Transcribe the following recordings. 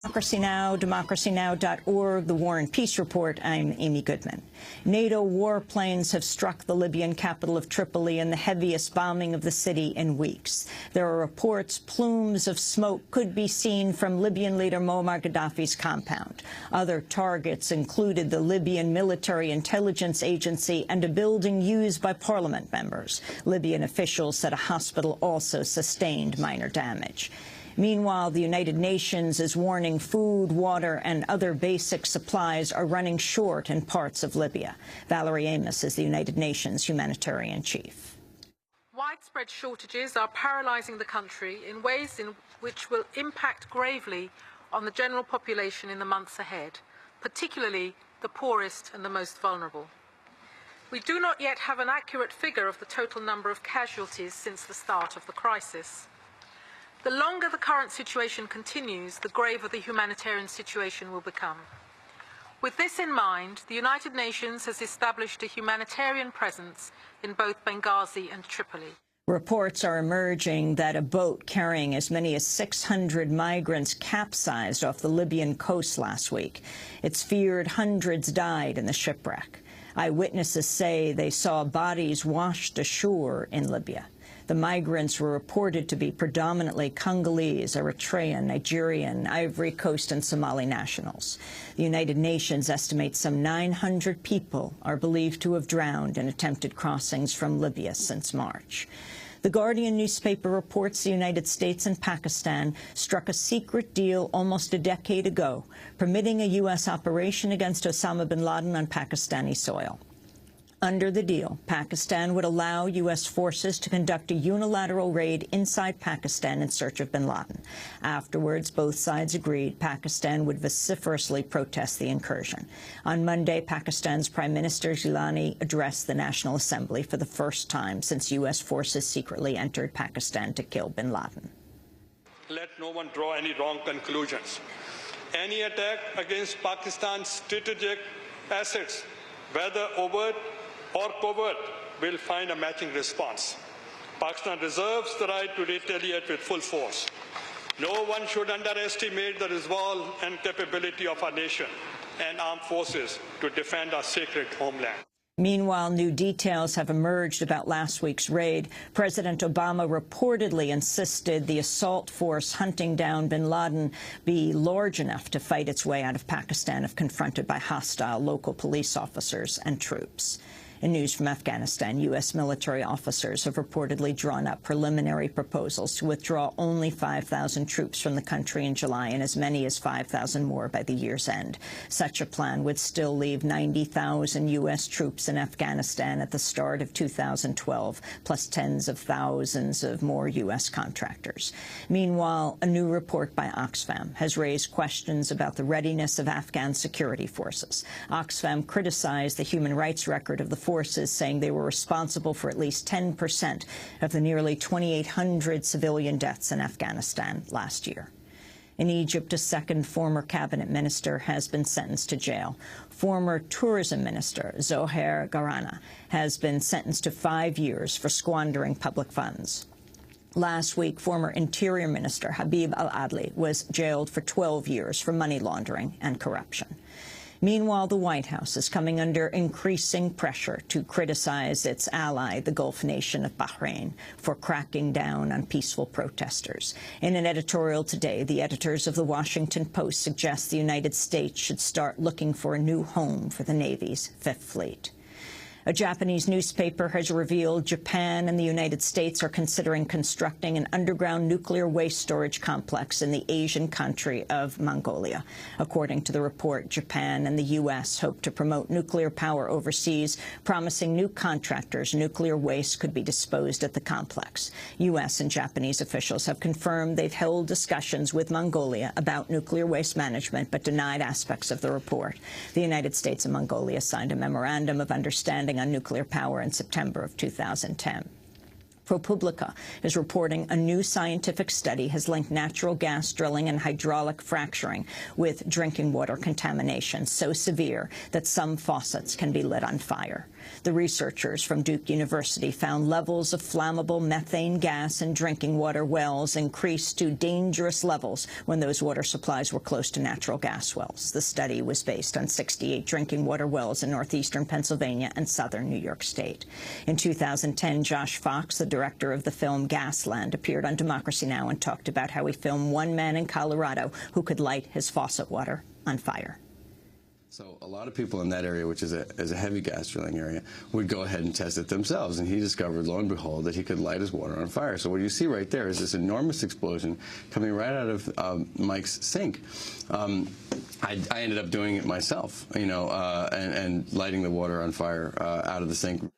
Democracy Now!, democracynow.org, The War and Peace Report. I'm Amy Goodman. NATO warplanes have struck the Libyan capital of Tripoli in the heaviest bombing of the city in weeks. There are reports plumes of smoke could be seen from Libyan leader Muammar Gaddafi's compound. Other targets included the Libyan Military Intelligence Agency and a building used by parliament members. Libyan officials said a hospital also sustained minor damage. Meanwhile, the United Nations is warning food, water, and other basic supplies are running short in parts of Libya. Valerie Amos is the United Nations humanitarian chief. Widespread shortages are paralyzing the country in ways which will impact gravely on the general population in the months ahead, particularly the poorest and the most vulnerable. We do not yet have an accurate figure of the total number of casualties since the start of the crisis. The longer the current situation continues, the graver the humanitarian situation will become. With this in mind, the United Nations has established a humanitarian presence in both Benghazi and Tripoli. Reports are emerging that a boat carrying as many as 600 migrants capsized off the Libyan coast last week. It's feared hundreds died in the shipwreck. Eyewitnesses say they saw bodies washed ashore in Libya. The migrants were reported to be predominantly Congolese, Eritrean, Nigerian, Ivory Coast, and Somali nationals. The United Nations estimates some 900 people are believed to have drowned in attempted crossings from Libya since March. The Guardian newspaper reports the United States and Pakistan struck a secret deal almost a decade ago, permitting a U.S. operation against Osama bin Laden on Pakistani soil. Under the deal, Pakistan would allow U.S. forces to conduct a unilateral raid inside Pakistan in search of bin Laden. Afterwards, both sides agreed Pakistan would vociferously protest the incursion. On Monday, Pakistan's Prime Minister Gilani addressed the National Assembly for the first time since U.S. forces secretly entered Pakistan to kill bin Laden. Let no one draw any wrong conclusions. Any attack against Pakistan's strategic assets, whether overt or covert, will find a matching response. Pakistan reserves the right to retaliate with full force. No one should underestimate the resolve and capability of our nation and armed forces to defend our sacred homeland. Meanwhile, new details have emerged about last week's raid. President Obama reportedly insisted the assault force hunting down bin Laden be large enough to fight its way out of Pakistan if confronted by hostile local police officers and troops. In news from Afghanistan, U.S. military officers have reportedly drawn up preliminary proposals to withdraw only 5,000 troops from the country in July and as many as 5,000 more by the year's end. Such a plan would still leave 90,000 U.S. troops in Afghanistan at the start of 2012, plus tens of thousands of more U.S. contractors. Meanwhile, a new report by Oxfam has raised questions about the readiness of Afghan security forces. Oxfam criticized the human rights record of the forces, saying they were responsible for at least 10% of the nearly 2,800 civilian deaths in Afghanistan last year. In Egypt, a second former cabinet minister has been sentenced to jail. Former tourism minister Zohair Garana has been sentenced to 5 years for squandering public funds. Last week, former Interior Minister Habib al-Adli was jailed for 12 years for money laundering and corruption. Meanwhile, the White House is coming under increasing pressure to criticize its ally, the Gulf nation of Bahrain, for cracking down on peaceful protesters. In an editorial today, the editors of The Washington Post suggest the United States should start looking for a new home for the Navy's Fifth Fleet. A Japanese newspaper has revealed Japan and the United States are considering constructing an underground nuclear waste storage complex in the Asian country of Mongolia. According to the report, Japan and the U.S. hope to promote nuclear power overseas, promising new contractors nuclear waste could be disposed at the complex. U.S. and Japanese officials have confirmed they've held discussions with Mongolia about nuclear waste management, but denied aspects of the report. The United States and Mongolia signed a memorandum of understanding on nuclear power in September of 2010. ProPublica is reporting a new scientific study has linked natural gas drilling and hydraulic fracturing with drinking water contamination so severe that some faucets can be lit on fire. The researchers from Duke University found levels of flammable methane gas in drinking water wells increased to dangerous levels when those water supplies were close to natural gas wells. The study was based on 68 drinking water wells in northeastern Pennsylvania and southern New York State. In 2010, Josh Fox, the director of the film Gasland, appeared on Democracy Now! And talked about how he filmed one man in Colorado who could light his faucet water on fire. So a lot of people in that area, which is a heavy gas drilling area, would go ahead and test it themselves. And he discovered, lo and behold, that he could light his water on fire. So what you see right there is this enormous explosion coming right out of Mike's sink. I ended up doing it myself, you know, and lighting the water on fire out of the sink.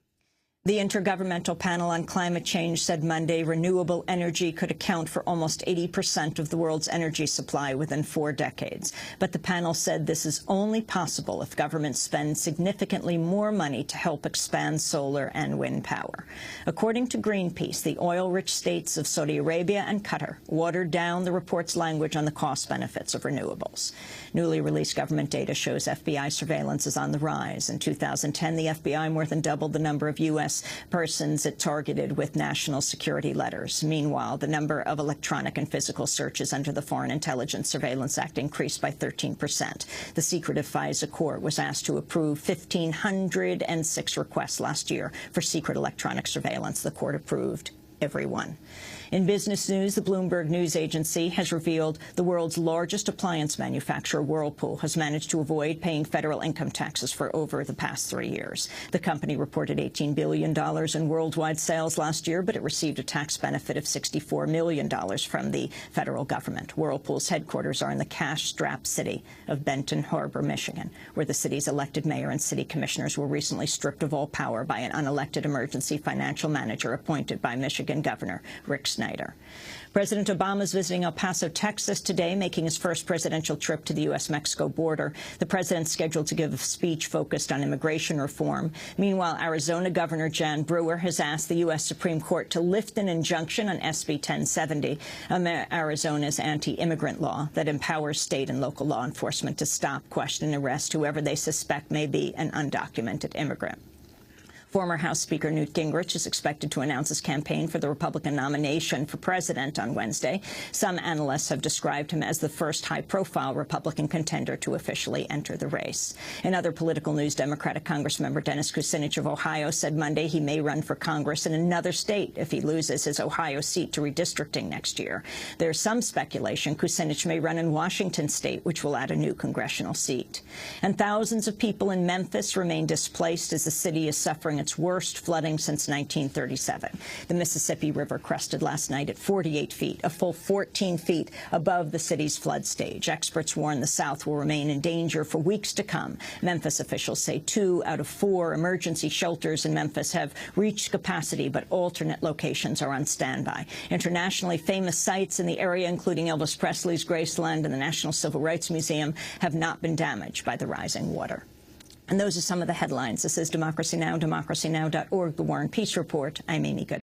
The Intergovernmental Panel on Climate Change said Monday renewable energy could account for almost 80% of the world's energy supply within 4 decades. But the panel said this is only possible if governments spend significantly more money to help expand solar and wind power. According to Greenpeace, the oil-rich states of Saudi Arabia and Qatar watered down the report's language on the cost benefits of renewables. Newly released government data shows FBI surveillance is on the rise. In 2010, the FBI more than doubled the number of U.S. persons it targeted with national security letters. Meanwhile, the number of electronic and physical searches under the Foreign Intelligence Surveillance Act increased by 13%. The secretive FISA court was asked to approve 1,506 requests last year for secret electronic surveillance. The court approved every one. In business news, the Bloomberg News Agency has revealed the world's largest appliance manufacturer, Whirlpool, has managed to avoid paying federal income taxes for over the past 3 years. The company reported $18 billion in worldwide sales last year, but it received a tax benefit of $64 million from the federal government. Whirlpool's headquarters are in the cash-strapped city of Benton Harbor, Michigan, where the city's elected mayor and city commissioners were recently stripped of all power by an unelected emergency financial manager appointed by Michigan Governor Rick Snyder. President Obama is visiting El Paso, Texas today, making his first presidential trip to the U.S.-Mexico border. The president's scheduled to give a speech focused on immigration reform. Meanwhile, Arizona Governor Jan Brewer has asked the U.S. Supreme Court to lift an injunction on SB 1070, Arizona's anti-immigrant law that empowers state and local law enforcement to stop, question, and arrest whoever they suspect may be an undocumented immigrant. Former House Speaker Newt Gingrich is expected to announce his campaign for the Republican nomination for president on Wednesday. Some analysts have described him as the first high-profile Republican contender to officially enter the race. In other political news, Democratic Congressmember Dennis Kucinich of Ohio said Monday he may run for Congress in another state if he loses his Ohio seat to redistricting next year. There's some speculation Kucinich may run in Washington state, which will add a new congressional seat. And thousands of people in Memphis remain displaced as the city is suffering its worst flooding since 1937. The Mississippi River crested last night at 48 feet, a full 14 feet above the city's flood stage. Experts warn the South will remain in danger for weeks to come. Memphis officials say 2 out of 4 emergency shelters in Memphis have reached capacity, but alternate locations are on standby. Internationally famous sites in the area, including Elvis Presley's Graceland and the National Civil Rights Museum, have not been damaged by the rising water. And those are some of the headlines. This is Democracy Now!, democracynow.org, The War and Peace Report. I'm Amy Goodman.